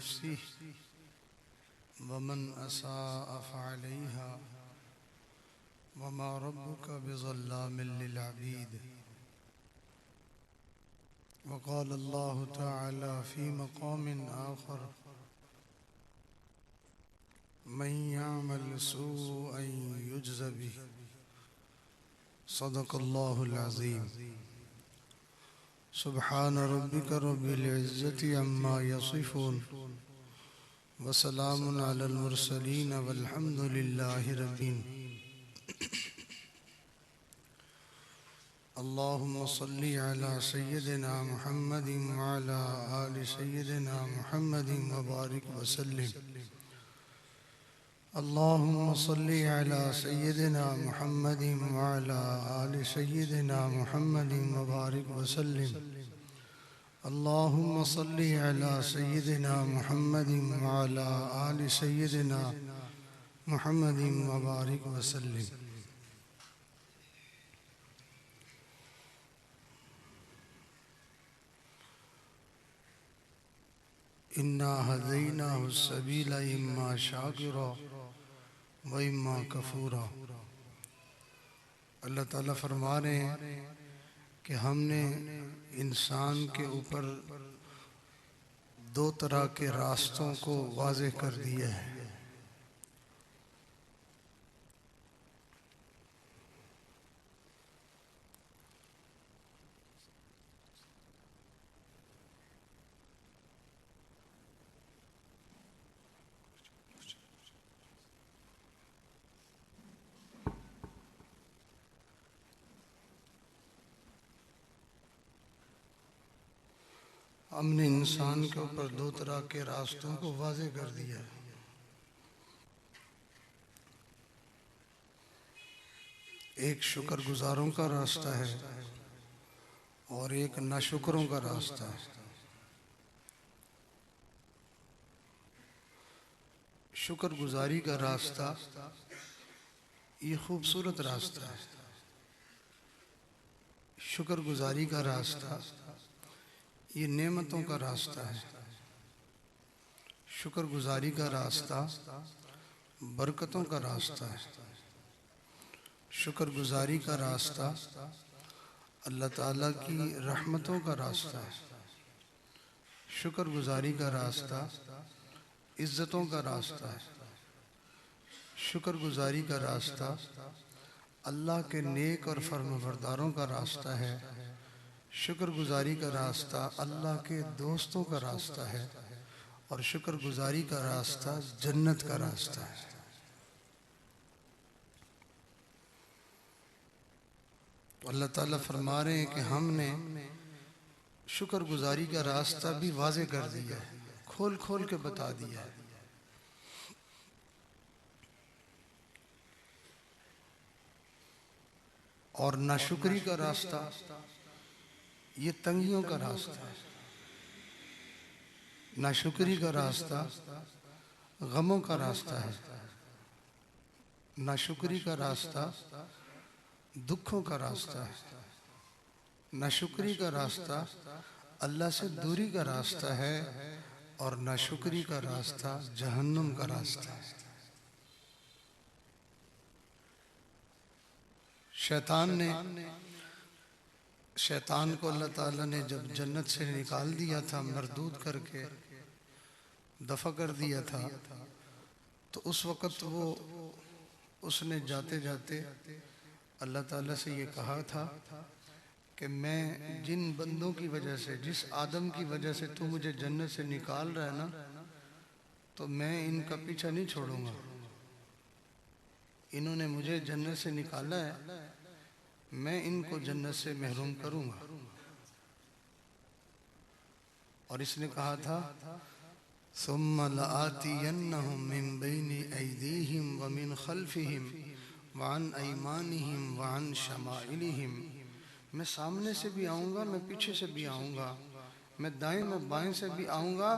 लिनफ्सिही वमन असाअ फअलैहा वमा रब्बुका बिज़ल्लामिल लिलअबीद। वक़ाल अल्लाहु तआला फ़ी मक़ामिन आख़र मन यअमल सूअन युज्ज़ बिही सदक़ल्लाहुल अज़ीम। सुब्हान रब्बिका रब्बिल इज़्ज़ति अम्मा यसिफ़ून व सलामुन अलल मुरसलीन वल्हम्दुलिल्लाहि रब्बिल आलमीन। अल्लाहुम्मा सल्लि अला सय्यिदिना मुहम्मदिन व अला आलि सय्यिदिना मुहम्मदिन व बारिक व सल्लिम। अल्लाहुम्मा सल्लि अला सय्यिदिना मुहम्मदिन व अला आलि सय्यिदिना मुहम्मदिन व बारिक व सल्लिम। अल्लाहुम्मा सल्लि अला सय्यिदिना मुहम्मदिन व अला आलि सय्यिदिना मुहम्मदिन व बारिक व सल्लिम। इन्ना हदैनाहु सबीला इम्मा शाकिरा व इम्मा कफूरा। अल्लाह ताला फरमा रहे हैं कि हमने इंसान के ऊपर दो तरह के रास्तों को वाज़ेह कर दिया है। हमने इंसान के ऊपर दो तरह के रास्तों को वाज़ेह कर दिया है। एक शुक्रगुजारों का रास्ता है और एक नाशुकरों का रास्ता है। शुक्रगुजारी का रास्ता ये खूबसूरत रास्ता है। शुक्रगुजारी का रास्ता ये नेमतों का रास्ता है। शुक्रगुजारी का रास्ता बरकतों का रास्ता है। शुक्रगुजारी का रास्ता अल्लाह ताला की रहमतों का रास्ता है। शुक्रगुजारी का रास्ता इज्जतों का रास्ता है। शुक्रगुजारी का रास्ता अल्लाह के नेक और फर्माबरदारों का रास्ता है। शुक्रगुजारी का रास्ता अल्लाह के दोस्तों का रास्ता है और शुक्रगुजारी का रास्ता जन्नत का रास्ता है। अल्लाह ताला फरमा रहे हैं कि हमने शुक्रगुजारी का रास्ता भी वाज़ेह कर दिया है, खोल खोल के बता दिया है। और नाशुक्री का रास्ता ये तंगियों का रास्ता है। नाशुक्री का रास्ता गमों का रास्ता है। नाशुक्री का रास्ता दुखों का रास्ता है। नाशुक्री का रास्ता अल्लाह से दूरी का रास्ता है और नाशुक्री का रास्ता जहन्नुम का रास्ता है। शैतान को अल्लाह ताला ने जब जन्नत से निकाल दिया था, मरदूद करके दफा कर दिया था, तो उस वक़्त उसने जाते जाते अल्लाह ताला से ये कहा था कि मैं जिन बंदों की वजह से, जिस आदम की वजह से तू मुझे जन्नत से निकाल रहा है ना, तो मैं इनका पीछा नहीं छोड़ूंगा। इन्होंने मुझे जन्नत से निकाला है, मैं इनको जन्नत से महरूम करूंगा। और इसने कहा था सुम्मा लआतियन्नहुम मिन बैनि ऐदीहिम व मिन खल्फिहिम व अन ऐमानिहिम व अन शमाइलिहिम। मैं सामने से भी आऊँगा, मैं पीछे से भी आऊँगा, मैं दाएं में बाएं से भी आऊँगा।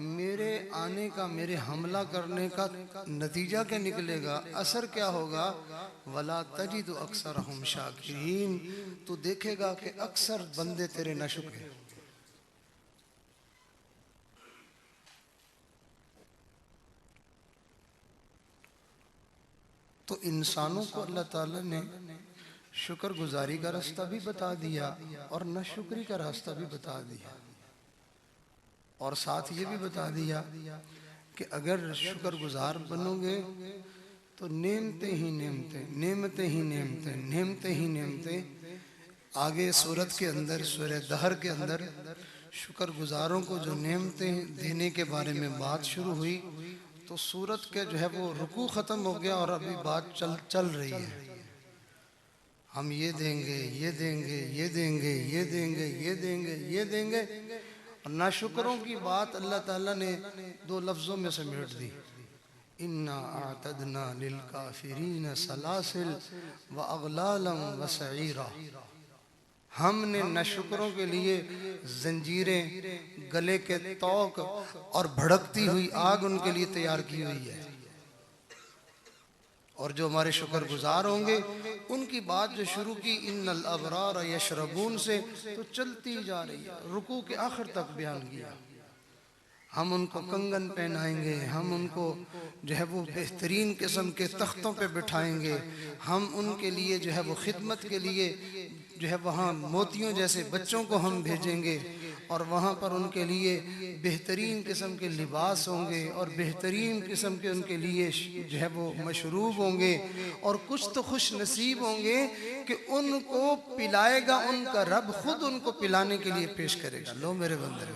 मेरे आने का, मेरे हमला करने का नतीजा क्या निकलेगा, असर क्या होगा? वला तजिदु अक्सरहुम शाकिरीन। तू देखेगा कि अक्सर बंदे तेरे नाशुक्र हैं। तो इंसानों को अल्लाह ताला ने शुक्रगुजारी का रास्ता भी बता दिया और नाशुक्री का रास्ता भी बता दिया, और साथ ये भी बता दिया कि अगर शुक्रगुजार बनोगे तो नेमते ही नेमते, नेमते ही नेमते, नेमते ही नेमते। आगे सूरत के अंदर, सूरह दहर के अंदर शुक्रगुजारों को जो नेमते देने के बारे में बात शुरू हुई, तो सूरत के जो है वो रुकू ख़त्म हो गया और अभी बात चल रही है। हम ये देंगे, ये देंगे, ये देंगे, ये देंगे, ये देंगे, ये देंगे, और नाशुकरों की बात अल्लाह ताला ने दो लफ्ज़ों में समेट दी, इन्ना आतदना लिल काफिरीन सलासिल व अगलालम व सईरा। हमने नाशुकरों के लिए जंजीरें, गले के तौक और भड़कती हुई आग उनके लिए तैयार की हुई है। और जो हमारे शुक्रगुजार होंगे उनकी बात जो शुरू की इन्नल अबरार यशरबून से, तो चलती जा रही है, रुकू के आखिर तक बयान किया। हम उनको कंगन पहनाएंगे, हम उनको जो है वो बेहतरीन किस्म के तख्तों पे बिठाएंगे, हम उनके लिए जो है वो खिदमत के लिए जो है वहाँ मोतियों जैसे बच्चों को हम भेजेंगे, और वहाँ पर उनके लिए बेहतरीन किस्म के लिबास होंगे और बेहतरीन किस्म के उनके लिए जो है वो मशरूब होंगे, और कुछ तो खुश नसीब होंगे कि उनको पिलाएगा उनका रब, खुद उनको पिलाने के लिए पेश करेगा। लो मेरे बंदे,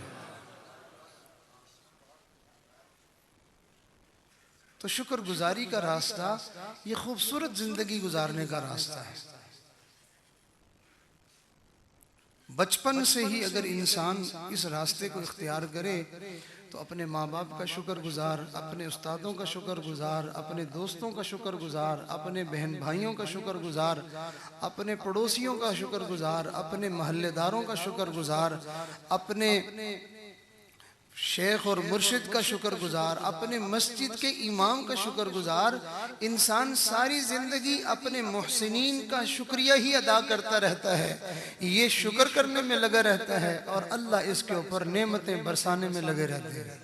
तो शुक्रगुजारी का रास्ता ये खूबसूरत जिंदगी गुजारने का रास्ता है। बचपन से ही अगर इंसान इस रास्ते को इख्तियार करे तो अपने माँ बाप का शुक्रगुजार, अपने उस्तादों का शुक्रगुजार, अपने दोस्तों का शुक्रगुजार, अपने बहन भाइयों का शुक्रगुजार, अपने पड़ोसियों का शुक्रगुजार, अपने महल्लेदारों का शुक्रगुजार, अपने शेख और मुर्शिद का शुक्रगुजार, अपने मस्जिद के इमाम का शुक्रगुजार। इंसान सारी जिंदगी अपने मुहसिनीन का शुक्रिया ही अदा करता रहता है, ये शुक्र करने में लगा रहता है, और अल्लाह इसके ऊपर नेमतें बरसाने में लगे रहते हैं।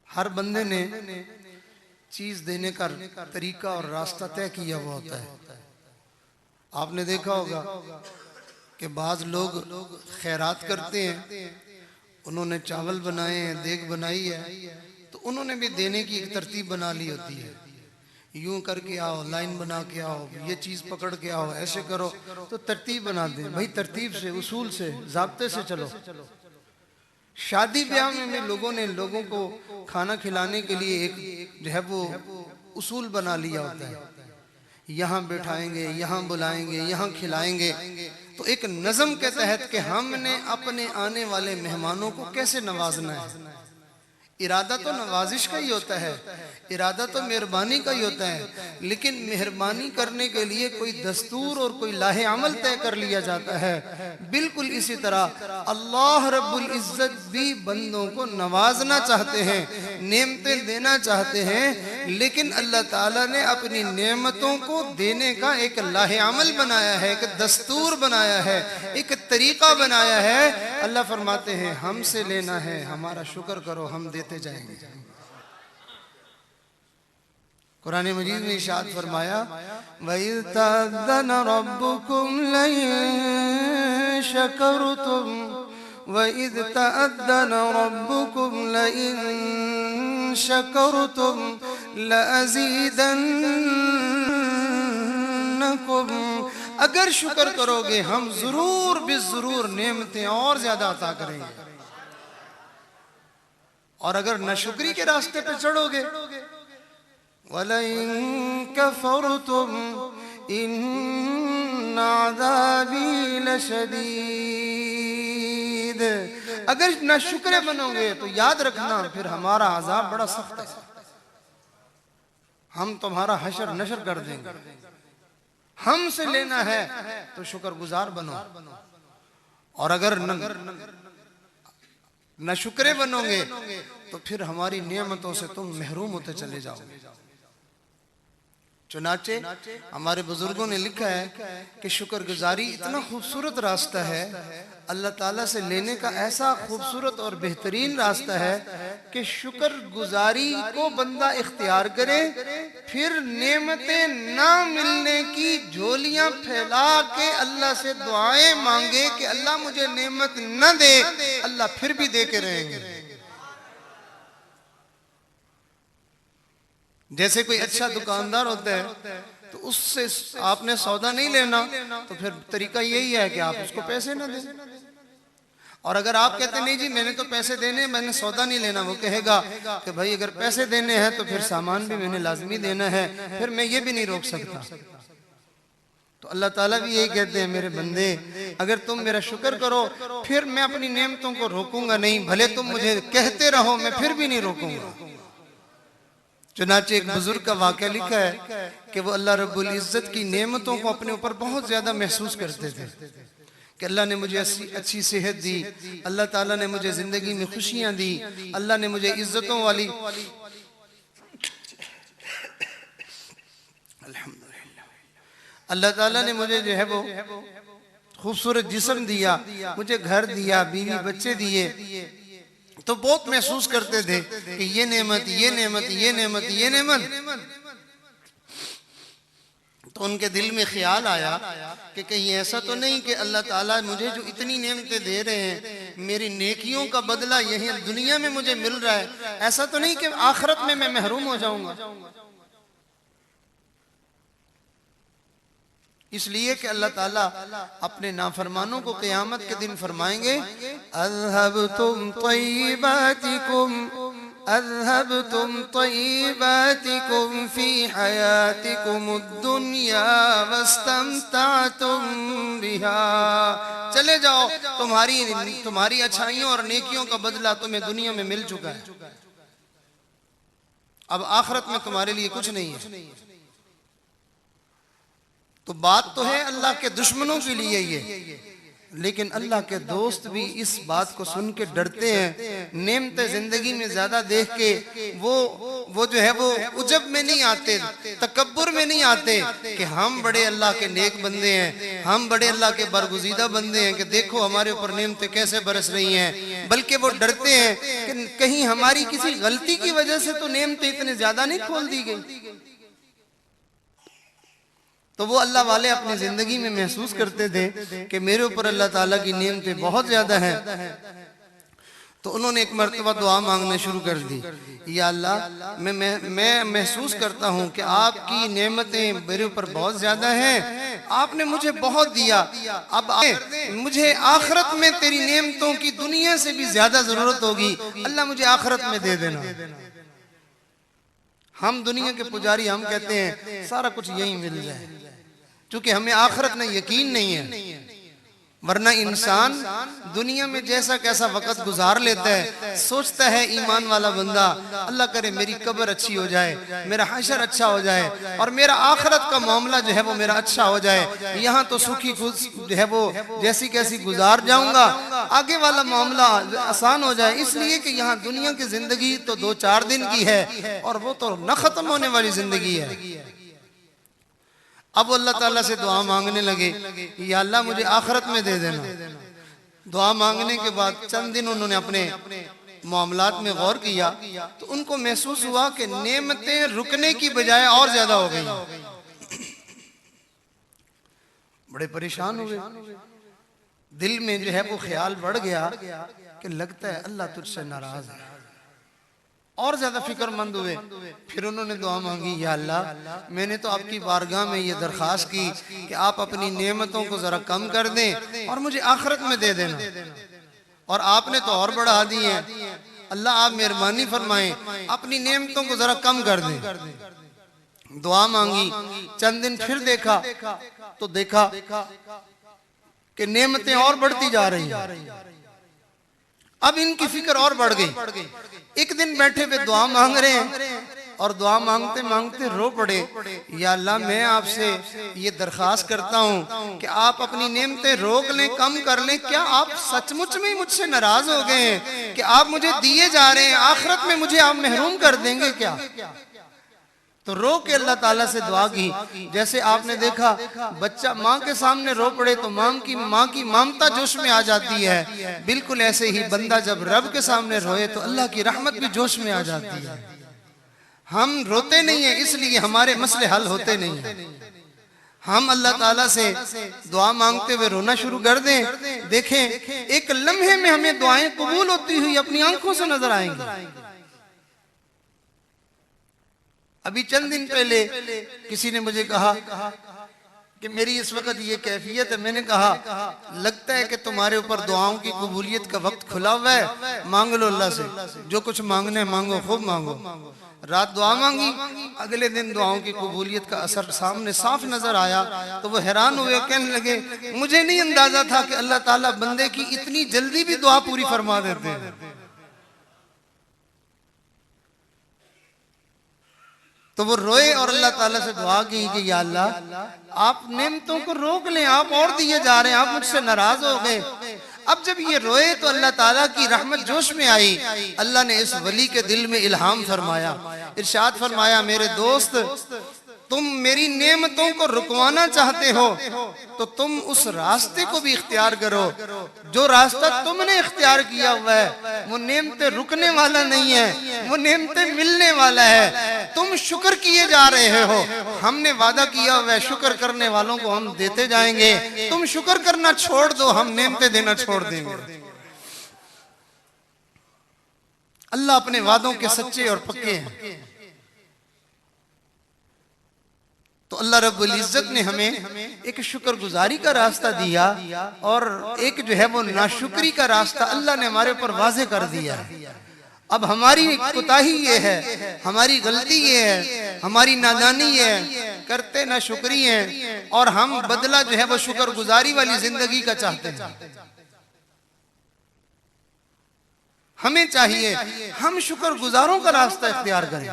हर बंदे ने चीज देने का तरीका और रास्ता तय किया हुआ होता है। आपने देखा होगा कि बाज़ लोग खैरात करते हैं, उन्होंने चावल बनाए हैं, देग बनाई है, तो उन्होंने भी देने की एक तरतीब बना ली होती है, यूं करके आओ, लाइन बना के आओ, ये चीज़ पकड़ के आओ, ऐसे करो, तो तरतीब बना दें। भाई तरतीब से, उसूल से, ज़ाब्ते से चलो। शादी ब्याह में भी लोगों ने लोगों को खाना खिलाने के लिए एक जो है वो उसूल बना लिया होता है, यहाँ बैठाएंगे, यहाँ बुलाएंगे, यहाँ खिलाएंगे। तो एक नज़म के तहत कि हमने अपने आने वाले मेहमानों को कैसे नवाजना है। इरादा तो नवाजिश का ही होता है, इरादा तो मेहरबानी का ही होता है, लेकिन मेहरबानी करने के लिए कोई दस्तूर और कोई लाहे अमल तय कर लिया जाता है। बिल्कुल इसी तरह अल्लाह रब्बुल इज्जत भी बंदों को नवाजना चाहते हैं, नेमतें देना चाहते हैं, लेकिन अल्लाह ताला ने अपनी नेमतों को देने का एक लाहे अमल बनाया है, एक दस्तूर बनाया है, एक तरीका बनाया है। अल्लाह फरमाते हैं हमसे लेना है, हमारा शुक्र करो, हम देते जाएंगे। कुरान मजीद में इरशाद फरमाया वइज़ तअज़्ज़न रब्बुकुम लइन शकरतुम वइज़ तअज़्ज़न रब्बुकुम लइन शकरतुम लअज़ीदन्नकुम। अगर शुक्र करोगे हम जरूर बिजरूर नेमतें और ज्यादा अता करेंगे, और अगर नाशुक्री के रास्ते पे चढ़ोगे वलइन कफरतुम इन्न अज़ाबी लशदीद। अगर नाशुक्रे बनोगे तो याद रखना फिर हमारा अज़ाब बड़ा सख्त है, हम तुम्हारा हशर नशर कर देंगे। हमसे लेना है तो शुक्रगुजार बनो, और अगर न शुक्रे बनोगे तो फिर हमारी नियमतों से तुम महरूम होते चले जाओगे। चुनाचे हमारे बुजुर्गों ने लिखा है कि शुक्रगुजारी इतना खूबसूरत रास्ता है, अल्लाह ताला से लेने का ऐसा खूबसूरत और बेहतरीन रास्ता है कि शुक्रगुजारी को बंदा इख्तियार करे, फिर नेमतें ना मिलने की झोलियां फैला के अल्लाह से दुआएं मांगे कि अल्लाह मुझे नेमत न दे, अल्लाह फिर भी दे के रहेंगे। जैसे कोई अच्छा दुकानदार होता है तो उससे आपने सौदा नहीं लेना, तो फिर तरीका यही है कि आप उसको पैसे ना दें। और अगर आप कहते नहीं जी मैंने तो पैसे देने, मैंने सौदा नहीं लेना, वो कहेगा कि भाई अगर पैसे देने हैं तो फिर सामान भी मैंने लाजमी देना है, फिर मैं ये भी नहीं रोक सकता। तो अल्लाह ताला भी यही कहते हैं, मेरे बंदे अगर तुम मेरा शुक्र करो फिर मैं अपनी नेमतों को रोकूंगा नहीं, भले तुम मुझे कहते रहो मैं फिर भी नहीं रोकूंगा। चुनाचे एक बुजुर्ग का वाक़या लिखा है कि वो अल्लाह रब्बुल इज्जत की नेमतों को अपने ऊपर बहुत ज्यादा महसूस करते थे कि अल्लाह ने मुझे अच्छी सेहत दी, अल्लाह ताला ने मुझे जिंदगी में खुशियां दी, अल्लाह ने मुझे इज्जतों वाली अल्हम्दुलिल्लाह अल्लाह ताला ने मुझे जो है वो खूबसूरत जिस्म दिया, मुझे घर दिया, बीवी बच्चे दिए। तो बहुत महसूस करते थे कि ये नेमत, ये नेमत, ये नेमत, ये नेमत। तो उनके दिल में ख्याल आया कि कहीं ऐसा तो नहीं कि अल्लाह ताला मुझे जो इतनी नेमतें दे रहे हैं, मेरी नेकियों का बदला यही दुनिया में मुझे मिल रहा है, ऐसा तो नहीं कि आखिरत में मैं महरूम हो जाऊंगा। इसलिए कि अल्लाह ताला अपने नाफरमानों को क़यामत के दिन फरमाएंगे, अज़हबतुम तय्यिबातिकुम अज़हबतुम तय्यिबातिकुम फी हयातिकुमुद्दुन्या वस्तमतअतुम बिहा। चले जाओ, तुम्हारी अच्छाइयों और नेकियों का बदला तुम्हें दुनिया में मिल चुका है, अब आखिरत में तुम्हारे लिए कुछ नहीं है। तो बात तो है अल्लाह के दुश्मनों के लिए ये, लेकिन अल्लाह के दोस्त भी इस बात को सुन के डरते हैं। नेमतें जिंदगी में ज्यादा देख के वो जो है वो उजब में नहीं आते, तकब्बुर में नहीं आते कि हम बड़े अल्लाह के नेक बंदे हैं, हम बड़े अल्लाह के बरगुज़ीदा बंदे हैं कि देखो हमारे ऊपर नेमतें कैसे बरस रही हैं। बल्कि वो डरते हैं कि कहीं हमारी किसी गलती की वजह से तो नेमतें इतने ज्यादा नहीं खोल दी गई। तो वो अल्लाह वाले अपनी जिंदगी में महसूस करते थे कि मेरे ऊपर अल्लाह ताला की नेमतें बहुत ज्यादा हैं। तो उन्होंने एक मर्तबा दुआ मांगना शुरू कर दी, या अल्लाह मैं महसूस करता हूँ कि आपकी नेमतें मेरे ऊपर बहुत ज्यादा हैं, आपने मुझे बहुत दिया, अब मुझे आखिरत में तेरी नेमतों की दुनिया से भी ज्यादा जरूरत होगी, अल्लाह मुझे आखिरत में दे देना। हम दुनिया के पुजारी, हम कहते हैं सारा कुछ यही मिल जाए, क्योंकि हमें आखिरत में यकीन नहीं है। वरना इंसान दुनिया में जैसा कैसा वक्त गुजार लेता है, सोचता है ईमान वाला बंदा अल्लाह करे मेरी कब्र अच्छी हो जाए, मेरा हशर अच्छा हो जाए और मेरा आखिरत का मामला जो है वो मेरा अच्छा हो जाए, यहाँ तो सुखी खुश जो है वो जैसी कैसी गुजार जाऊंगा, आगे वाला मामला आसान हो जाए। इसलिए कि यहाँ दुनिया की जिंदगी तो 2-4 दिन की है और वो तो न खत्म होने वाली जिंदगी है। अब अल्लाह ताला से दुआ मांगने लगे, या अल्लाह मुझे आखिरत में दे देना। दुआ मांगने के बाद चंद दिन उन्होंने अपने मामलात में गौर किया तो उनको महसूस हुआ कि नेमतें रुकने की बजाय और ज्यादा हो गई। बड़े परेशान हुए, दिल में जो है वो ख्याल बढ़ गया कि लगता है अल्लाह तुझसे नाराज है, और ज्यादा फिक्रमंद हुए। फिर उन्होंने दुआ मांगी, या अल्लाह मैंने तो आपकी बारगाह में ये दरखास्त की कि आप अपनी नेमतों को जरा कम कर दें और मुझे आखिरत में दे देना, और आपने तो और बढ़ा दी है। अल्लाह आप मेहरबानी फरमाएं, अपनी नेमतों को जरा कम कर दें। दुआ मांगी, चंद दिन फिर देखा तो देखा कि नेमतें और बढ़ती जा रही हैं। अब इनकी फिक्र और बढ़ गई। एक दिन बैठे हुए दुआ मांग रहे हैं और दुआ मांगते मांगते रो पड़े, या अल्लाह मैं आपसे ये दरखास्त करता हूँ कि आप अपनी नेमतें रोक लें, कम कर लें। क्या आप सचमुच में मुझसे नाराज हो गए हैं कि आप मुझे दिए जा रहे हैं, आखिरत में मुझे आप महरूम कर देंगे क्या? तो रो के अल्लाह ताला से दुआ की। जैसे आपने देखा बच्चा माँ के सामने रो पड़े तो माँ की ममता जोश में आ जाती है, बिल्कुल ऐसे ही बंदा जब रब के सामने रोए तो अल्लाह की रहमत भी जोश में आ जाती है। हम रोते नहीं है इसलिए हमारे मसले हल होते नहीं है। हम अल्लाह ताला से दुआ मांगते हुए रोना शुरू कर दें, देखें एक लम्हे में हमें दुआएं कबूल होती हुई अपनी आंखों से नजर आएंगी। अभी चंद दिन पहले किसी ने मुझे कहा कि मेरी इस वक्त ये कैफियत है। मैंने कहा लगता है कि तुम्हारे ऊपर दुआओं की कबूलियत का वक्त खुला हुआ है, मांग लो अल्लाह से, जो कुछ मांगने मांगो, खूब मांगो। रात दुआ मांगी, अगले दिन दुआओं की कबूलियत का असर सामने साफ नजर आया तो वो हैरान हुए, कहने लगे मुझे नहीं अंदाजा था कि अल्लाह ताला बंदे की इतनी जल्दी भी दुआ पूरी फरमा देते हैं। तो वो रोए और अल्लाह ताला से दुआ की कि या अल्लाह आप नेमतों को रोक लें, आप और दिए जा रहे हैं, आप मुझसे नाराज हो गए। अब जब ये रोए तो अल्लाह ताला की रहमत जोश में आई। अल्लाह ने इस वली के दिल में इल्हाम फरमाया, इरशाद फरमाया मेरे दोस्त तुम मेरी नेमतों को रुकवाना चाहते हो तो तुम उस रास्ते को भी इख्तियार करो। जो रास्ता तुमने इख्तियार किया हुआ है वो नेमतें रुकने वाला नहीं है, वो नेमतें मिलने वाला है। तुम शुक्र किए जा रहे हो, हमने वादा किया हुआ है शुक्र करने वालों को हम देते जाएंगे। तुम शुक्र करना छोड़ दो, हम नेमतें देना छोड़ देंगे। अल्लाह अपने वादों के सच्चे और पक्के हैं। तो अल्लाह रब्बुल इज्जत ने हमें एक शुक्रगुजारी का रास्ता दिया और एक जो है वो नाशुक्री का रास्ता अल्लाह ने हमारे ऊपर वाज़े कर दिया है। अब हमारी कोताही ये है, हमारी गलती ये है, हमारी नादानी है, करते नाशुक्री हैं और हम बदला जो है वो शुक्रगुजारी वाली जिंदगी का चाहते हैं। हमें चाहिए हम शुक्रगुजारों का रास्ता इख्तियार करें।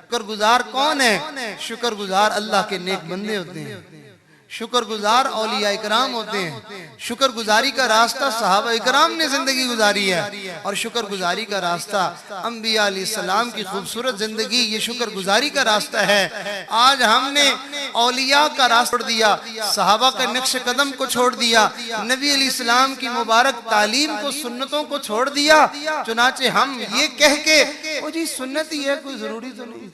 शुक्रगुजार कौन है? शुक्रगुजार अल्लाह के नेक बंदे होते हैं, शुक्रगुजार औलिया इकराम होते हैं। शुक्रगुजारी का रास्ता सहाबा इकराम ने जिंदगी गुजारी है और शुक्रगुजारी का रास्ता अंबिया अलैहिस्सलाम की खूबसूरत जिंदगी, ये शुक्रगुजारी का रास्ता है। आज हमने औलिया का रास्ता छोड़ दिया, सहाबा के नक्श कदम को छोड़ दिया, नबी अलैहिस्सलाम की मुबारक तालीम को, सुन्नतों को छोड़ दिया। चुनाचे हम ये कह के ओ जी सुन्नत ही है, कोई जरूरी तो नहीं।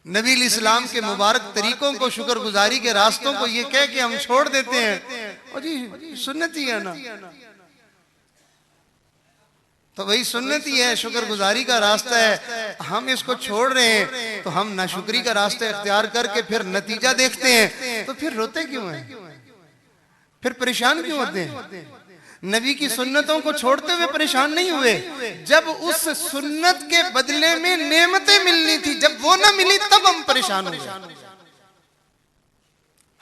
नबी इस्लाम के मुबारक तरीकों को, शुक्रगुजारी के रास्तों को ये कह के हम छोड़ देते हैं और जी सुन्नत ही है ना, तो वही सुन्नत ही है, शुक्रगुजारी का रास्ता है, हम इसको छोड़ रहे हैं। तो हम नाशुक्री का रास्ता इख्तियार करके फिर नतीजा देखते हैं तो फिर रोते क्यों हैं, फिर परेशान क्यों होते हैं? नबी की सुन्नतों को छोड़ते हुए परेशान नहीं हुए, जब उस सुन्नत के बदले में नेमतें मिलनी थी, जब वो ना मिली तब हम परेशान हुए।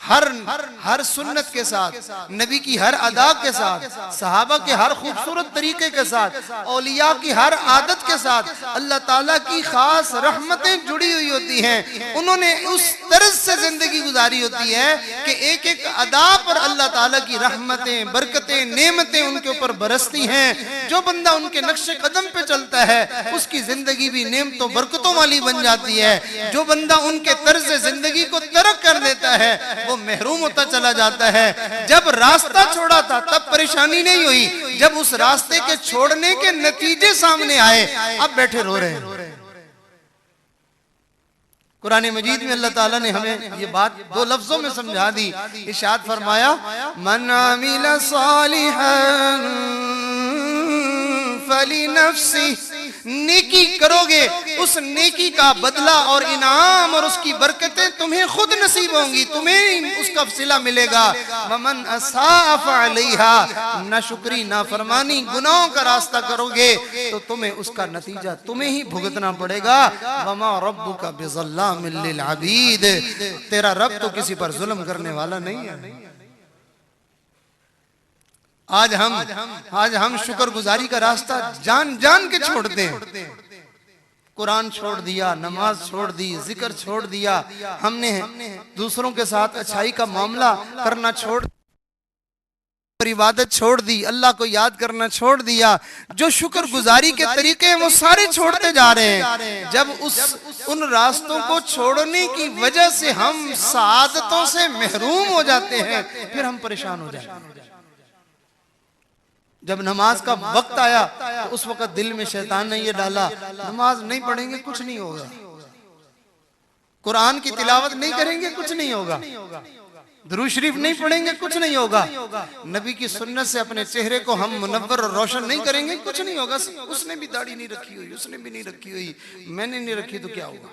हर सुन्नत के साथ, नबी की हर अदा के साथ, सहाबा के हर खूबसूरत तरीके के साथ, औलिया की हर आदत के साथ अल्लाह ताला की खास रहमतें जुड़ी हुई होती हैं। उन्होंने उस तरह से जिंदगी गुजारी होती है कि एक एक अदा पर अल्लाह ताला की रहमतें, बरकतें, नेमतें उनके ऊपर बरसती हैं। जो बंदा उनके नक्शे कदम पे चलता है उसकी जिंदगी भी नेमतों बरकतों वाली बन जाती है। जो बंदा उनके तर्ज जिंदगी को तर्क कर देता है वो महरूम होता चला जाता है। जब रास्ता छोड़ा था तब परेशानी नहीं हुई, जब उस रास्ते के छोड़ने के नतीजे सामने आए अब बैठे रो रहे हैं। कुरान मजीद में अल्लाह ताला ने हमें ये बात दो लफ्जों में समझा दी। इरशाद फरमाया मन अमिल सालिहन फलिनफ्सी, नेकी करोगे उस नेकी का बदला और इनाम और उसकी बरकतें तुम्हें खुद नसीब होंगी, तुम्हें उसका सिला मिलेगा। वमन असा फअलैहा, नाशुक्री, नाफरमानी, गुनाहों का रास्ता करोगे तो तुम्हें उसका नतीजा तुम्हें ही भुगतना पड़ेगा। वमा रब्बुका बिज़ल्लामिल लिल अबीद, तेरा रब तो किसी पर जुल्म करने वाला नहीं है। आज हम शुक्रगुजारी का रास्ता जान जान के छोड़ते हैं। कुरान छोड़ दिया, नमाज छोड़ दी, जिक्र छोड़ दिया, हमने दूसरों के साथ अच्छाई का मामला करना छोड़ पर इबादत छोड़ दी, अल्लाह को याद करना छोड़ दिया, जो शुक्रगुजारी के तरीके हैं वो सारे छोड़ते जा रहे हैं। जब उन रास्तों को छोड़ने की वजह से हम सादतों से महरूम हो जाते हैं, फिर हम परेशान हो जाते हैं। जब नमाज का वक्त आया तो उस वक्त दिल में शैतान ने ये डाला, नमाज नहीं पढ़ेंगे कुछ नहीं होगा, कुरान की तिलावत नहीं करेंगे कुछ नहीं होगा, दुरूद शरीफ नहीं पढ़ेंगे कुछ नहीं होगा, नबी की सुन्नत से अपने चेहरे को हम मुनव्वर और रोशन नहीं करेंगे कुछ नहीं होगा। उसने भी दाढ़ी नहीं रखी हुई, उसने भी नहीं रखी हुई, मैंने नहीं रखी तो क्या होगा।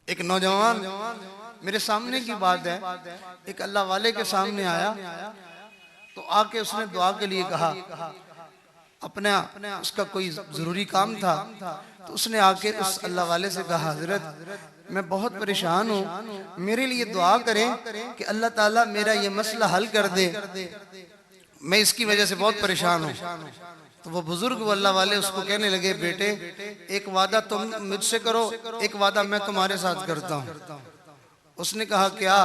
एक नौजवान, मेरे सामने की बात है, एक अल्लाह वाले के सामने आया तो आके उसने दुआ के लिए कहा, अपना उसका कोई जरूरी काम था, तो उसने आके उस अल्लाह वाले से कहा, हजरत मैं बहुत परेशान हूँ, मेरे लिए दुआ करें कि अल्लाह ताला मेरा ये मसला हल कर दे, मैं इसकी वजह से बहुत परेशान हूँ। तो वो बुजुर्ग वो अल्लाह वाले उसको कहने लगे, बेटे एक वादा तुम मुझसे करो, एक वादा मैं तुम्हारे साथ करता हूँ। उसने कहा क्या?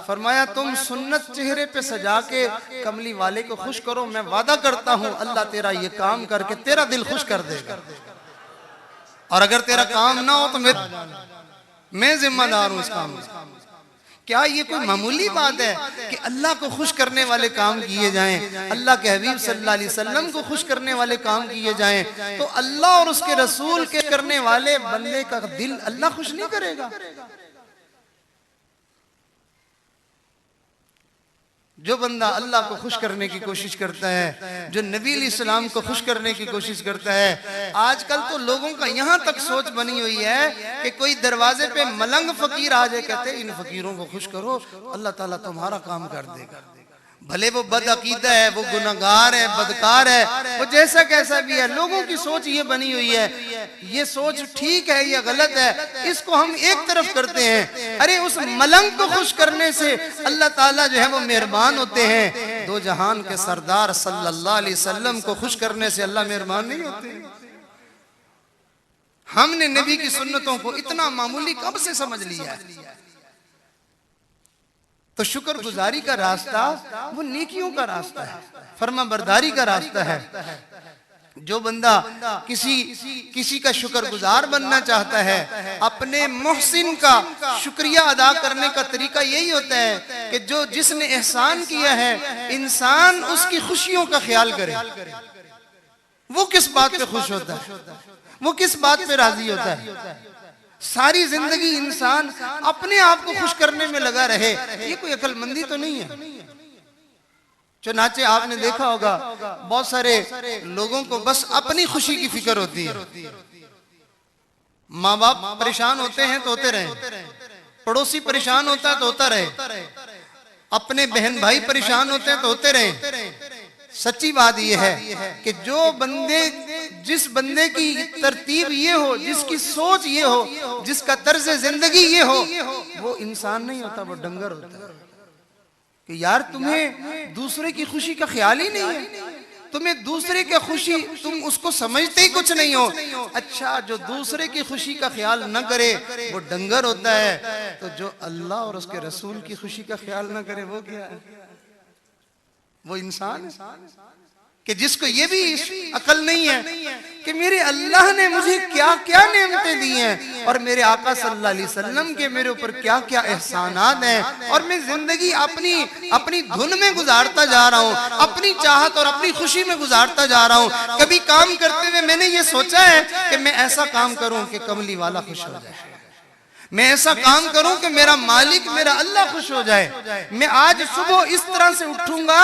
फरमाया तुम सुन्नत चेहरे पे सजा के कमली वाले को खुश करो, मैं वादा करता हूँ अल्लाह तेरा ये काम करके तेरा दिल खुश कर देगा, और अगर तेरा काम ना हो तो मैं जिम्मेदार हूँ इस काम में। क्या ये कोई मामूली बात है कि अल्लाह को खुश करने वाले काम किए जाएं, अल्लाह के हबीब सल्लल्लाहु अलैहि वसल्लम को खुश करने वाले काम किए जाएं, तो अल्लाह और उसके रसूल के करने वाले बंदे का दिल अल्लाह खुश नहीं करेगा? जो बंदा अल्लाह को खुश करने की कोशिश करता है, जो नबी इस्लाम को खुश करने की कोशिश करता है, आजकल तो लोगों का यहाँ तक सोच बनी हुई है कि कोई दरवाजे पे मलंग फकीर आ जाए, कहते इन फकीरों को खुश करो अल्लाह ताला तुम्हारा काम कर देगा। भले वो बदअकीदा है, वो गुनहगार है, बदकार है, वो जैसा कैसा भी है, लोगों की सोच ये बनी हुई है। ये सोच ठीक है या गलत है, इसको हम एक तरफ करते हैं। अरे उस मलंग को खुश करने से अल्लाह ताला जो है वो मेहरबान होते हैं। दो जहान के सरदार सल्लल्लाहु अलैहि वसल्लम को खुश करने से अल्लाह मेहरबान नहीं होते। हमने नबी की सुन्नतों को इतना मामूली कब से समझ लिया है। तो शुक्रगुजारी का रास्ता वो नेकियों का रास्ता है, फर्माबरदारी का रास्ता है। जो बंदा किसी का शुक्रगुजार बनना चाहता है, अपने मुहसिन का शुक्रिया अदा करने का तरीका यही होता है कि जो जिसने एहसान किया है, इंसान उसकी खुशियों का ख्याल करे। वो किस बात पे खुश होता है, वो किस बात पे राजी होता है। सारी जिंदगी इंसान अपने आप को खुश करने में लगा रहे, ये कोई अक्लमंदी तो नहीं है। चुनाचे आपने देखा होगा बहुत सारे लोगों को बस अपनी खुशी की फिक्र होती है। माँ बाप परेशान होते हैं तो होते रहे, पड़ोसी परेशान होता है तो होता रहे, अपने बहन भाई परेशान होते हैं तो होते रहे। सच्ची बात यह है कि जिस बंदे की तरतीब ये हो, जिसकी सोच ये हो, जिसका तर्ज जिंदगी ये हो, वो इंसान नहीं होता, वो डंगर होता है। कि यार तुम्हें दूसरे की खुशी का ख्याल ही नहीं है, तुम्हें दूसरे की खुशी, तुम उसको समझते ही कुछ नहीं हो। अच्छा, जो दूसरे की खुशी का ख्याल न करे वो डंगर होता है, तो जो अल्लाह और उसके रसूल की खुशी का ख्याल न करे वो क्या है? वो इंसान है। कि जिसको ये भी अकल नहीं है कि मेरे अल्लाह ने मुझे क्या क्या नेमतें दी हैं और मेरे आका सल्लल्लाहु अलैहि वसल्लम के मेरे ऊपर क्या क्या एहसानात हैं, और मैं जिंदगी अपनी धुन में गुजारता जा रहा हूँ, अपनी चाहत और अपनी खुशी में गुजारता जा रहा हूँ। कभी काम करते हुए मैंने ये सोचा है कि मैं ऐसा काम करूं कि कमली वाला खुश हो जाए, मैं ऐसा काम करूं कि मेरा मालिक मेरा अल्लाह खुश हो जाए। मैं आज सुबह इस तरह से उठूंगा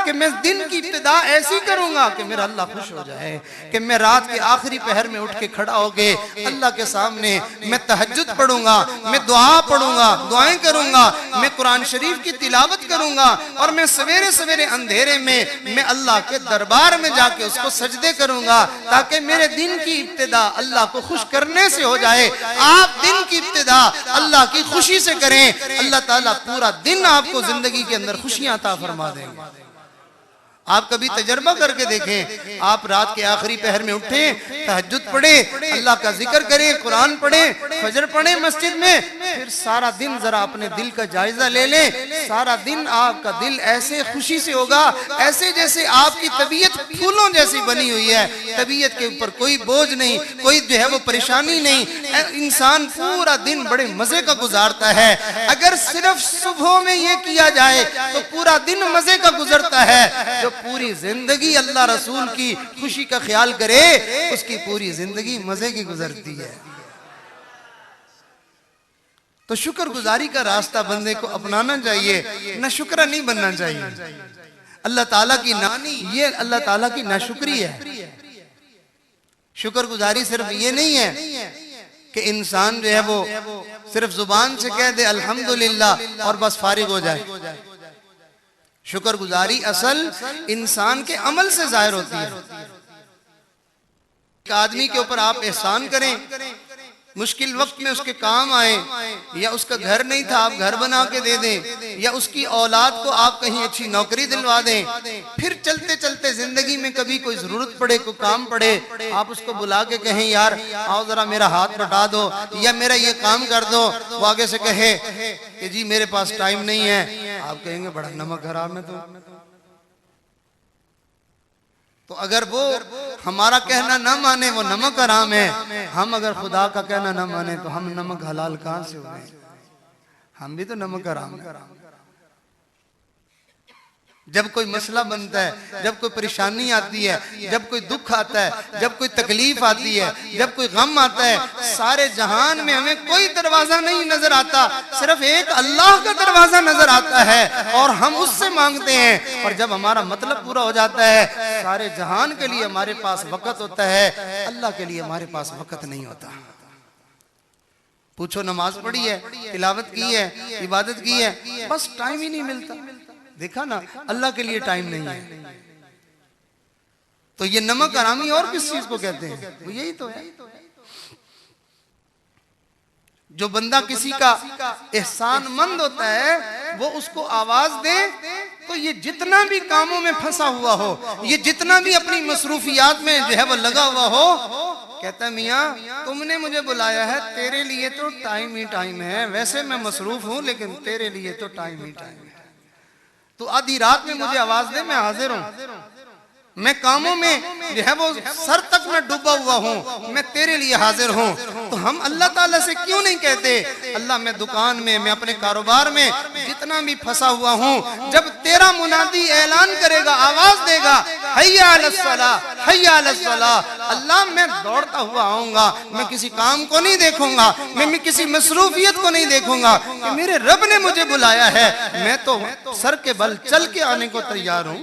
कि मैं दिन की इब्तिदा ऐसी करूंगा कि मेरा अल्लाह खुश हो जाए, कि मैं रात के आखिरी पहर में उठ के खड़ा होके अल्लाह के सामने मैं तहज्जुद पढ़ूंगा, मैं दुआ पढ़ूंगा, दुआएं करूंगा, मैं कुरान शरीफ की तिलावत करूंगा, और मैं सवेरे सवेरे अंधेरे में मैं अल्लाह के दरबार में जाके उसको सजदे करूंगा, ताकि मेरे दिन की इब्तिदा अल्लाह को खुश करने से हो जाए। आप दिन की इब्तिदा अल्लाह की खुशी से करें, अल्लाह ताला पूरा दिन आपको जिंदगी के अंदर खुशियां अता फरमा देंगे। आप कभी तजर्बा करके देखें, आप रात के आखिरी पहर में उठें, तहज्जुद पढ़े, अल्लाह का जिक्र करें, कुरान पढ़े, फजर पढ़े मस्जिद में, फिर सारा दिन जरा अपने दिल का जायजा ले लें। सारा दिन आपका दिल ऐसे खुशी से होगा, ऐसे जैसे आपकी तबीयत फूलों जैसी बनी हुई है, तबीयत के ऊपर कोई बोझ नहीं, कोई जो है वो परेशानी नहीं, इंसान पूरा दिन बड़े मजे का गुजारता है। अगर सिर्फ सुबह में ये किया जाए तो पूरा दिन मजे का गुजरता है। जो पूरी जिंदगी अल्लाह रसूल की खुशी का ख्याल करे उसकी पूरी जिंदगी मजे की गुजरती है। तो शुक्रगुजारी का रास्ता बंदे को अपनाना चाहिए, ना शुक्र नहीं बनना चाहिए। अल्लाह ताला की ये अल्लाह ताला की नाशुक्री है। शुक्रगुजारी सिर्फ ये नहीं है कि इंसान जो है वो सिर्फ जुबान से कह दे अल्हम्दुलिल्लाह और बस फारिग हो जाए। शुक्रगुजारी असल इंसान के अमल से जाहिर होती है। एक आदमी के ऊपर आप एहसान करें, मुश्किल वक्त में उसके काम आए, या उसका घर नहीं था आप घर बना के दे दें, या उसकी औलाद को आप कहीं अच्छी नौकरी दिलवा दें, फिर चलते चलते जिंदगी में कभी कोई जरूरत पड़े, कोई काम पड़े, आप उसको बुला के कहें यार आओ जरा मेरा हाथ बटा दो या मेरा ये काम कर दो, वो आगे से कहे कि जी मेरे पास टाइम नहीं है, आप कहेंगे बड़ा नमक हराम है। तो अगर वो हमारा कहना ना माने वो नमक हराम है, हम अगर खुदा का कहना ना माने तो हम नमक हलाल कहां से हो गए? हम भी तो नमक हराम है। जब कोई मसला बनता है, जब कोई परेशानी आती है, जब कोई दुख आता है, जब कोई तकलीफ आती है, जब कोई गम आता है, सारे जहान में हमें कोई दरवाजा नहीं नजर आता, सिर्फ एक अल्लाह का दरवाजा नजर आता है और हम उससे मांगते हैं। और जब हमारा मतलब पूरा हो जाता है, सारे जहान के लिए हमारे पास वक्त होता है, अल्लाह के लिए हमारे पास वक्त नहीं होता। पूछो नमाज पढ़ी है, तिलावत की है, इबादत की है, बस टाइम ही नहीं मिलता। देखा ना, अल्लाह के लिए टाइम नहीं है। तो ये नमक हरामी और किस चीज को कहते हैं? वो यही तो है। जो बंदा किसी का एहसानमंद होता है वो उसको आवाज दे तो ये जितना भी कामों में फंसा हुआ हो, ये जितना भी अपनी मसरूफियात में जो है वो लगा हुआ हो, कहता है मियाँ तुमने मुझे बुलाया है, तेरे लिए तो टाइम ही टाइम है। वैसे मैं मसरूफ हूं लेकिन तेरे लिए तो टाइम ही टाइम है। तो आधी रात में मुझे आवाज दे, मैं हाजिर हूं। मैं कामों में जो है वो सर तक मैं डूबा हुआ हूँ, मैं तेरे लिए हाजिर हूँ। तो हम अल्लाह ताला से क्यों नहीं कहते अल्लाह मैं दुकान में, मैं अपने कारोबार में जितना भी फंसा हुआ हूँ, जब तेरा मुनादी ऐलान करेगा, आवाज देगा हय्या अलस सलाह, हय्या अलस सलाह, अल्लाह मैं दौड़ता हुआ आऊंगा। मैं किसी काम को नहीं देखूंगा, मैं किसी मसरूफियत को नहीं देखूंगा कि मेरे रब ने मुझे बुलाया है, मैं तो सर के बल चल के आने को तैयार हूँ।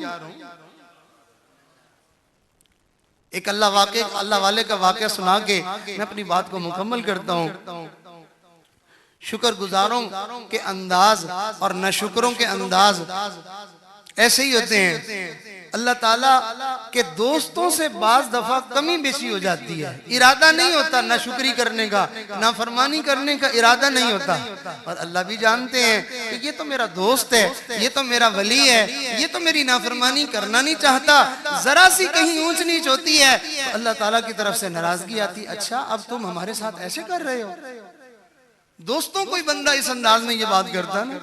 एक अल्लाह वाले का वाकया सुना के मैं अपनी बात को मुकम्मल करता हूँ। शुक्रगुजारों के अंदाज और नाशुकरों के अंदाज ऐसे ही होते हैं। अल्लाह ताला के दोस्तों से बाज दफा कमी बेशी हो जाती है, इरादा नहीं होता नाशुक्री करने का, नाफरमानी करने का इरादा नहीं होता, और अल्लाह भी जानते हैं कि ये तो मेरा दोस्त है, ये तो मेरा वली है, ये तो मेरी नाफरमानी करना नहीं चाहता। जरा सी कहीं ऊंच नीच होती है तो अल्लाह ताला की तरफ से नाराजगी आती, अच्छा अब तुम हमारे साथ ऐसे कर रहे हो। दोस्तों कोई बंदा इस अंदाज में ये बात करता ना,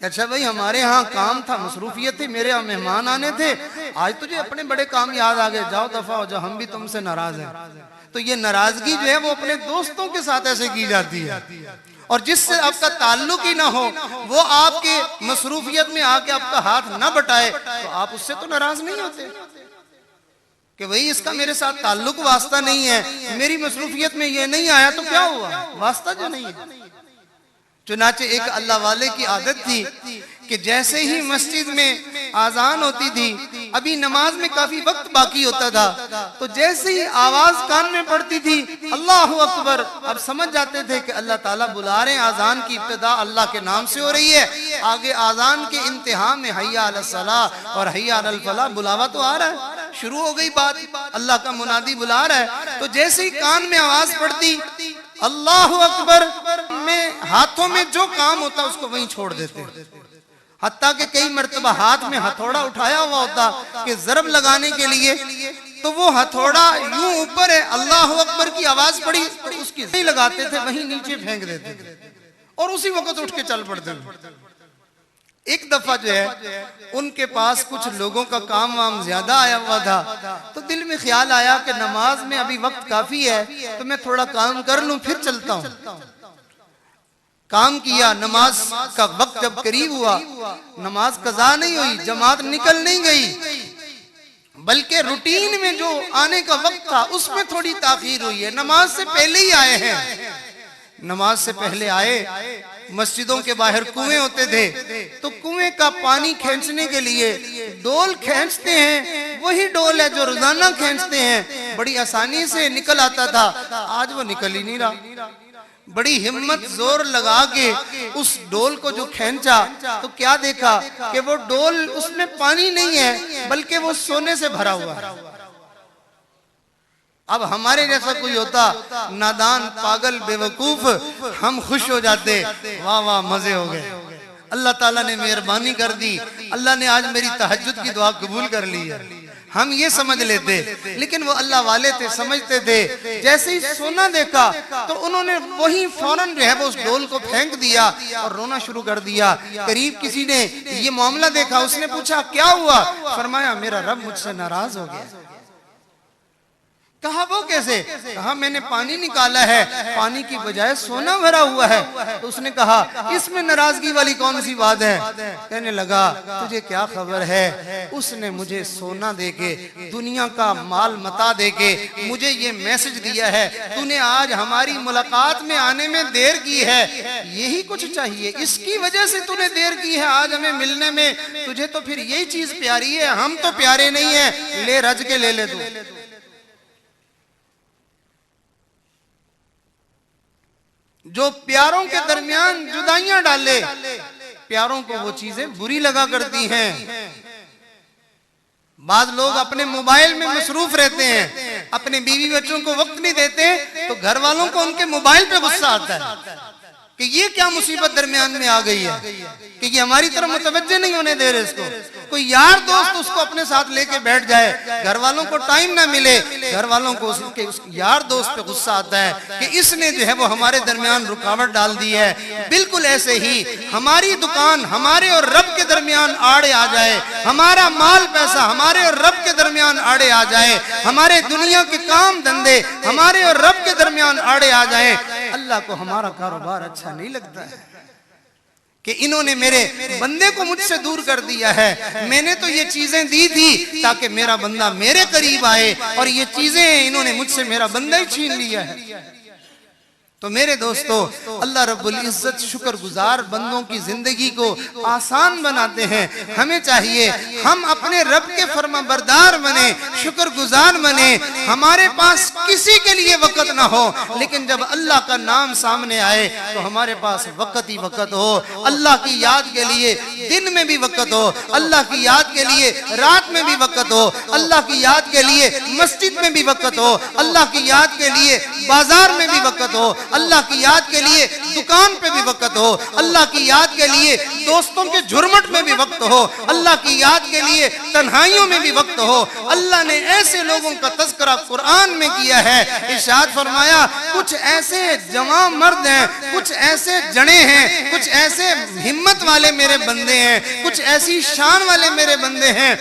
अच्छा भाई हमारे यहाँ काम था, मसरूफियत थी, मेरे यहाँ मेहमान आने थे, आज तुझे अपने बड़े काम याद आ गए, जाओ दफा हो जाओ, हम भी तुमसे नाराज हैं। तो ये नाराजगी जो है वो अपने दोस्तों के साथ ऐसे की जाती है, और जिससे आपका ताल्लुक ही ना हो, वो आपके मसरूफियत में आके आपका हाथ ना बटाए, तो आप उससे तो नाराज नहीं होते कि भाई इसका मेरे साथ ताल्लुक वास्ता नहीं है, मेरी मसरूफियत में ये नहीं आया तो क्या हुआ, वास्ता जो नहीं है। चुनाचे एक अल्लाह वाले की आदत थी कि जैसे ही मस्जिद में आजान होती थी, अभी नमाज में काफी वक्त बाकी होता था, तो जैसे ही आवाज कान में पड़ती थी अल्लाहु अकबर, अब समझ जाते थे कि अल्लाह ताला बुला रहे हैं, आजान की इब्तिदा अल्लाह के नाम से हो रही है, आगे आजान के इंतहा में हय्या अलस सलाह और हय्या अलल फलाह बुलावा तो आ रहा है, शुरू हो गई बात, अल्लाह का मुनादी बुला रहा है। तो जैसे ही कान में आवाज पड़ती अल्लाहु अकबर में हाथों में जो काम होता उसको वहीं छोड़ देते, हत्ता कि कई मर्तबा हाथ में हथौड़ा उठाया हुआ होता कि जरब लगाने के लिए, तो वो हथौड़ा यूं ऊपर है, अल्लाहु अकबर की आवाज पड़ी तो उसकी नहीं लगाते थे, वहीं नीचे फेंक देते थे। और उसी वक्त उठ के चल पड़ते थे। एक दफा जो है उनके पास कुछ लोगों का काम वाम ज्यादा आया हुआ था, तो दिल में ख्याल आया कि नमाज में अभी वक्त काफी है, तो मैं थोड़ा काम कर लूं फिर चलता हूं। काम किया, नमाज का वक्त जब करीब हुआ, नमाज कज़ा नहीं हुई, जमात निकल नहीं गई, बल्कि रूटीन में जो आने का वक्त था उसमें थोड़ी ताखीर हुई है। नमाज से पहले ही आए हैं। नमाज से पहले आए, मस्जिदों के बाहर कुएं होते थे, तो कुएं का पानी खींचने के लिए डोल खींचते हैं, वही डोल है जो रोजाना खींचते हैं, बड़ी आसानी से निकल आता था। आज वो निकल ही नहीं रहा। बड़ी हिम्मत जोर लगा के उस डोल को जो खींचा, तो क्या देखा कि वो डोल, उसमें पानी नहीं है बल्कि वो सोने से भरा हुआ है। अब हमारे जैसा कोई होता, नादान, पागल, बेवकूफ, हम खुश हो जाते, वाह वाह मजे हो गए, अल्लाह ताला ने मेहरबानी कर दी, अल्लाह ने आज मेरी तहज्जुद की दुआ कबूल कर ली है, हम ये समझ लेते। लेकिन वो अल्लाह वाले थे, समझते थे। जैसे ही सोना देखा तो उन्होंने वही फौरन जो है वो उस डोल को फेंक दिया और रोना शुरू कर दिया। करीब किसी ने ये मामला देखा, उसने पूछा क्या हुआ? फरमाया मेरा रब मुझसे नाराज हो गया। कहा वो कैसे? कहा मैंने पानी निकाला है, पानी की बजाय सोना भरा हुआ है। तो उसने कहा इसमें नाराजगी वाली कौन सी बात है? कहने लगा तुझे क्या खबर है, उसने मुझे सोना देके, दुनिया का माल मता देके मुझे ये मैसेज दिया है, तूने आज हमारी मुलाकात में आने में देर की है, यही कुछ चाहिए, इसकी वजह से तूने देर की है आज हमें मिलने में, तुझे तो फिर यही चीज प्यारी है, हम तो प्यारे नहीं है, ले रज के ले तू। जो प्यारों के दरमियान जुदाइयां डाले, प्यारों को वो चीजें बुरी लगा करती हैं। बाद लोग अपने मोबाइल में मसरूफ रहते हैं, अपने बीवी बच्चों को वक्त नहीं देते, तो घर वालों को उनके मोबाइल पे गुस्सा आता है कि ये क्या मुसीबत दरमियान में आ गई है कि ये हमारी तरफ मुतवज्जे नहीं होने दे रहे इसको। कोई यार दोस्त उसको अपने साथ लेके बैठ जाए, घर वालों को टाइम ना मिले, घर वालों को उसके उस यार दोस्त पे गुस्सा आता है कि इसने जो है वो हमारे दरमियान रुकावट डाल दी है। बिल्कुल ऐसे ही हमारी दुकान हमारे और रब के दरमियान आड़े आ जाए, हमारा माल पैसा हमारे और रब के दरमियान आड़े आ जाए, हमारे दुनिया के काम धंधे हमारे और रब के दरमियान आड़े आ जाए, अल्लाह को हमारा कारोबार अच्छा नहीं लगता है कि इन्होंने मेरे बंदे को मुझसे दूर कर दिया है। मैंने तो ये चीजें दी थी ताकि मेरा बंदा मेरे करीब आए, और ये चीजें इन्होंने मुझसे मेरा बंदा ही छीन लिया है। तो मेरे दोस्तों, अल्लाह रब्बुल इज्जत शुक्रगुजार बंदों की जिंदगी को आसान बनाते हैं। हमें चाहिए हम अपने रब के फरमाबरदार बने, शुक्रगुजार बने। हमारे पास किसी के लिए वक़्त ना हो, लेकिन जब अल्लाह का नाम सामने आए तो हमारे पास वक़्त ही वक़्त हो। अल्लाह की याद के लिए दिन में भी वक़्त हो, अल्लाह की याद के लिए रात में भी वक़्त हो, अल्लाह की याद के लिए मस्जिद में भी वक़्त हो, अल्लाह की याद के लिए बाजार में भी वक़्त हो, अल्लाह की याद के लिए दुकान पे भी वक्त हो, अल्लाह की याद के लिए दोस्तों के झुरमट में भी वक्त हो, अल्लाह की याद के लिए तन्हाइयों में भी वक्त हो। अल्लाह ने ऐसे लोगों का तज़किरा कुरान में किया है। इरशाद फरमाया कुछ ऐसे जवान मर्द हैं, कुछ ऐसे जने हैं, कुछ ऐसे हिम्मत वाले मेरे बंदे हैं, कुछ ऐसी शान वाले मेरे बंदे हैं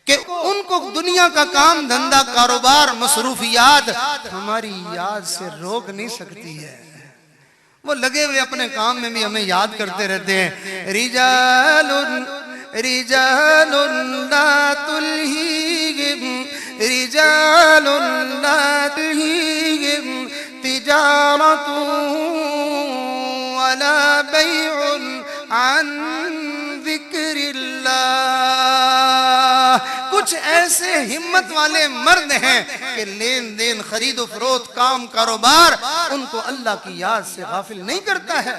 कि उनको दुनिया का काम धंधा कारोबार मसरूफियात हमारी याद से रोक नहीं सकती है। वो लगे हुए अपने काम में भी हमें याद करते रहते हैं। रिजालुन रिजालुन ला तुल्हीहिम रिजालुन ला तुल्हीहिम तिजारतुन वला बैउन अन जिक्रिल्लाह। कुछ ऐसे हिम्मत वाले मर्द हैं कि लेन देन, खरीदो फरोख्त, काम कारोबार उनको अल्लाह की याद से गाफिल नहीं करता है।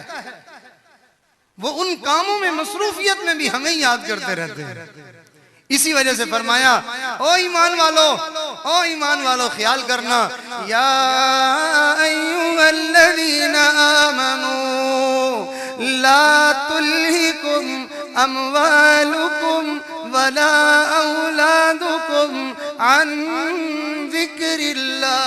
वो उन कामों में मसरूफियत में भी हमें याद करते रहते हैं। इसी वजह से फरमाया ओ ईमान वालो, ओ ईमान वालो ख्याल करना, या अय्युहल्लज़ीना आमनू ला तुल्हिकुम अमवालुकुम वला औलादुकुम अन जिक्रिल्लाह।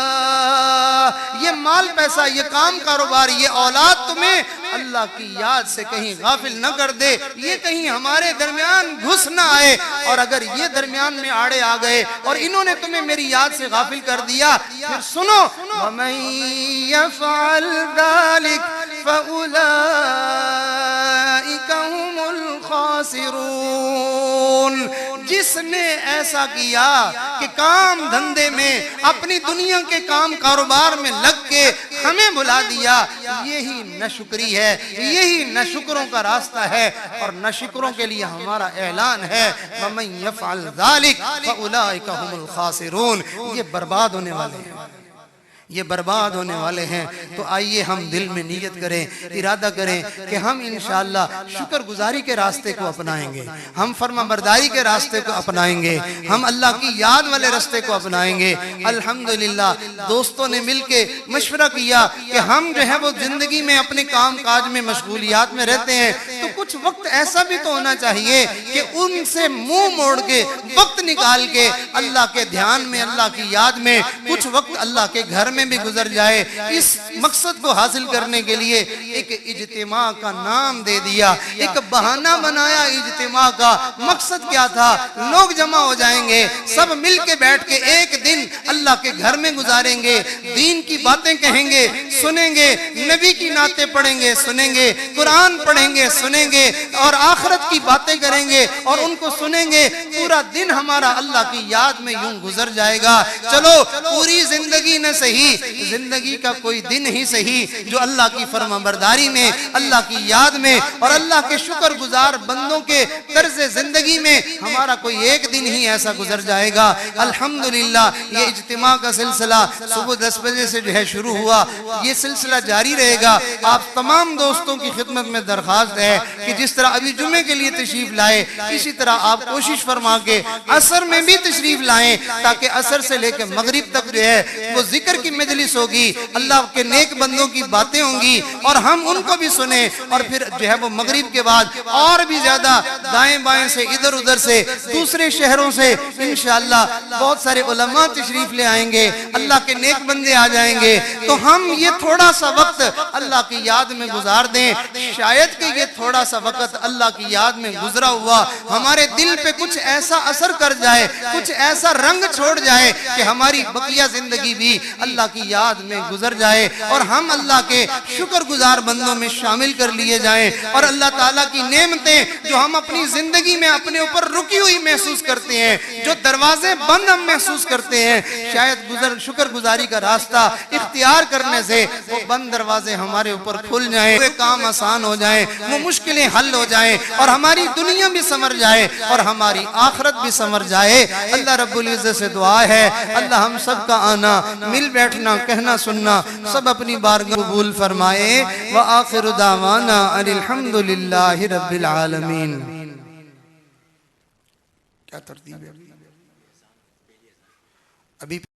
ये माल पैसा, ये काम कारोबार, ये औलाद तुम में अल्लाह की याद से कहीं गाफिल न कर दे, ये कहीं हमारे दरमियान घुस ना आए। और अगर ये दरमियान में आड़े आ गए और इन्होंने तुम्हें मेरी याद से गाफिल कर दिया, फिर सुनो, वमन यफ़अल ज़ालिक फ़उलाइका हुमुल खासिरून। जिसने ऐसा किया कि काम धंधे में, अपनी दुनिया के काम कारोबार में लग के हमें भुला दिया, यही नाशुक्री है, यही नाशुक्रों का रास्ता है। और नाशुक्रों के लिए हमारा ऐलान है, वमन यफ़अल ज़ालिक फ़उलाइका हुमुल खासिरून। ये बर्बाद होने वाले हैं, ये बर्बाद होने वाले हैं। तो आइए हम दिल में नियत करें, इरादा करें कि हम इंशाअल्लाह शुक्रगुजारी के रास्ते को अपनाएंगे, हम फरमाबरदारी के रास्ते को अपनाएंगे, हम अल्लाह की याद वाले रास्ते को अपनाएंगे। अल्हम्दुलिल्लाह दोस्तों ने मिलके मशवरा किया कि हम जो है वो जिंदगी में अपने काम काज में मशगूलियात में रहते हैं, तो कुछ वक्त ऐसा भी तो होना चाहिए कि उनसे मुंह मोड़ के वक्त निकाल के अल्लाह के ध्यान में, अल्लाह की याद में कुछ वक्त अल्लाह के घर में भी गुजर जाए। इस मकसद को हासिल करने के लिए एक इज्तिमा का नाम दे दिया, एक बहाना बनाया इज्तिमा का। मकसद क्या था? लोग जमा हो जाएंगे, सब मिल के बैठ के एक दिन अल्लाह के घर में गुजारेंगे, दीन की बातें कहेंगे, सुनेंगे, नबी की नाते पढ़ेंगे, सुनेंगे, कुरान पढ़ेंगे, सुनेंगे, और आखिरत की बातें करेंगे और उनको सुनेंगे। पूरा दिन हमारा अल्लाह की याद में यूं गुजर जाएगा। चलो पूरी जिंदगी न सही, जिंदगी का कोई दिन ही सही जो अल्लाह की फरमाबरदारी में, अल्लाह की याद में और अल्लाह के शुक्रगुजार बंदों के तर्ज़े जिंदगी में हमारा कोई एक दिन ही ऐसा गुजर जाएगा। अल्हम्दुलिल्लाह ये इज्तिमा का सिलसिला सुबह 10 बजे से जो है शुरू हुआ, ये सिलसिला जारी रहेगा। आप तमाम दोस्तों की खिदमत में दरख्वास्त है कि जिस तरह अभी जुमे के लिए तशरीफ लाए, इसी तरह आप कोशिश फरमा के असर में भी तशरीफ लाएं, ताकि असर से लेकर मगरिब तक जो है वो जिक्र की मजलिस होगी, अल्लाह के नेक बंदों की बातें होंगी और हम उनको भी सुने। और फिर जो है वो मगरिब के बाद और भी ज्यादा दाएं बाएं से, इधर उधर से, दूसरे शहरों से इंशाअल्लाह बहुत सारे उलमा तशरीफ ले आएंगे, अल्लाह के नेक बंदे आ जाएंगे। तो हम ये थोड़ा सा वक्त अल्लाह की याद में गुजार दें। शायद कि ये थोड़ा सा वक्त अल्लाह की याद में गुजरा हुआ हमारे दिल पे कुछ ऐसा असर कर जाए, कुछ ऐसा रंग छोड़ जाए कि हमारी बकिया जिंदगी भी अल्लाह की याद में गुजर जाए और हम अल्लाह के शुक्रगुजार बंदों में शामिल कर लिए जाएं। और अल्लाह ताला की नेमतें जो हम अपनी जिंदगी में अपने ऊपर रुकी हुई महसूस करते हैं, जो दरवाजे बंद हम महसूस करते हैं, शायद शुक्रगुजारी का रास्ता इख्तियार करने से वो बंद दरवाजे हमारे ऊपर खुल जाएं, वो काम आसान हो जाए, वो मुश्किलें हल हो जाए और हमारी दुनिया भी संवर जाए और हमारी आखिरत भी संवर जाए। अल्लाह रब्बुल इज्जत से दुआ है, अल्लाह हम सब का आना, मिल बैठना, कहना सुनना सब अपनी बारगाह कबूल फरमाए। व आखिरु दावाना अल्हम्दुलिल्लाहि रब्बिल आलमीन। क्या तरतीब है अभी?